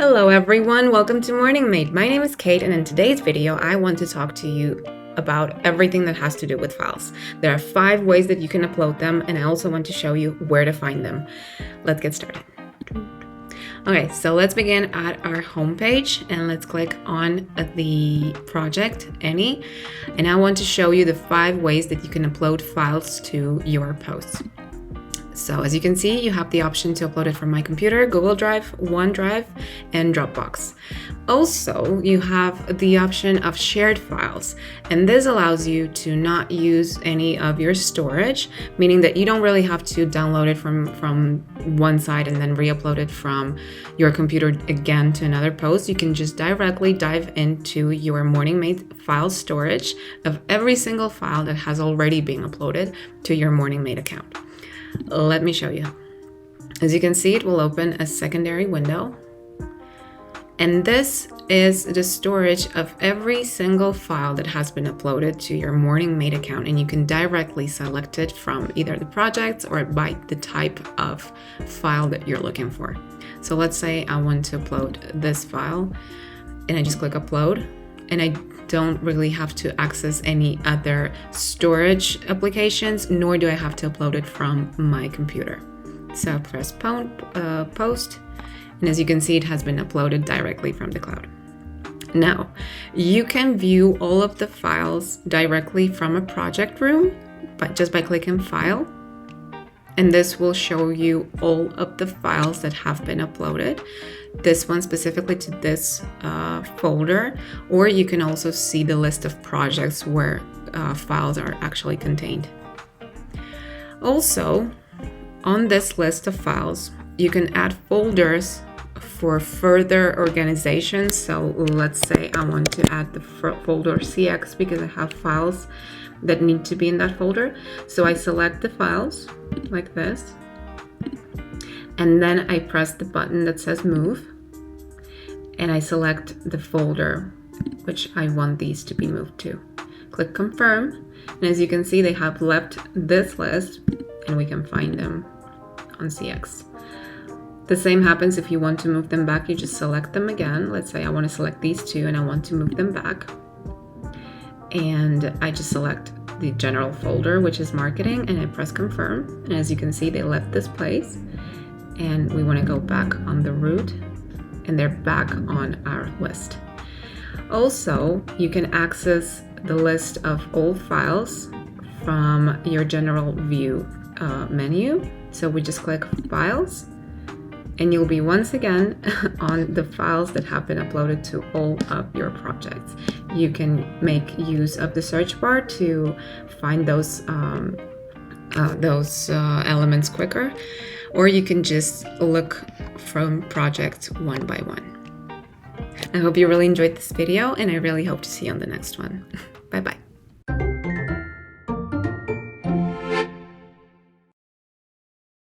Hello everyone, welcome to Morningmate. My name is Kate, and in today's video I want to talk to you about everything that has to do with files. There are 5 ways that you can upload them, and I also want to show you where to find them. Let's get started. Okay, so let's begin at our homepage and let's click on the project, any, and I want to show you the 5 ways that you can upload files to your posts. So as you can see, you have the option to upload it from My Computer, Google Drive, OneDrive, and Dropbox. Also, you have the option of shared files, and this allows you to not use any of your storage, meaning that you don't really have to download it from one side and then re-upload it from your computer again to another post. You can just directly dive into your Morningmate file storage of every single file that has already been uploaded to your Morningmate account. Let me show you. As you can see, it will open a secondary window, and this is the storage of every single file that has been uploaded to your Morningmate account, and you can directly select it from either the projects or by the type of file that you're looking for. So let's say I want to upload this file, and I just click upload, and I don't really have to access any other storage applications, nor do I have to upload it from my computer. So press post, and as you can see, it has been uploaded directly from the cloud. Now, you can view all of the files directly from a project room, but just by clicking File, and this will show you all of the files that have been uploaded. This one specifically to this folder, or you can also see the list of projects where files are actually contained. Also, on this list of files, you can add folders for further organization. So let's say I want to add the folder CX because I have files that need to be in that folder. So I select the files like this, and then I press the button that says move, and I select the folder which I want these to be moved to. Click confirm, and as you can see, they have left this list and we can find them on CX. The same happens if you want to move them back. You just select them again. Let's say I want to select these 2 and I want to move them back, and I just select the general folder, which is marketing, and I press confirm, and as you can see, they left this place, and we want to go back on the root, and they're back on our list. Also, you can access the list of all files from your general view menu. So we just click files, and you'll be once again on the files that have been uploaded to all of your projects. You can make use of the search bar to find those elements quicker, or you can just look from projects one by one. I hope you really enjoyed this video, and I really hope to see you on the next one. Bye bye.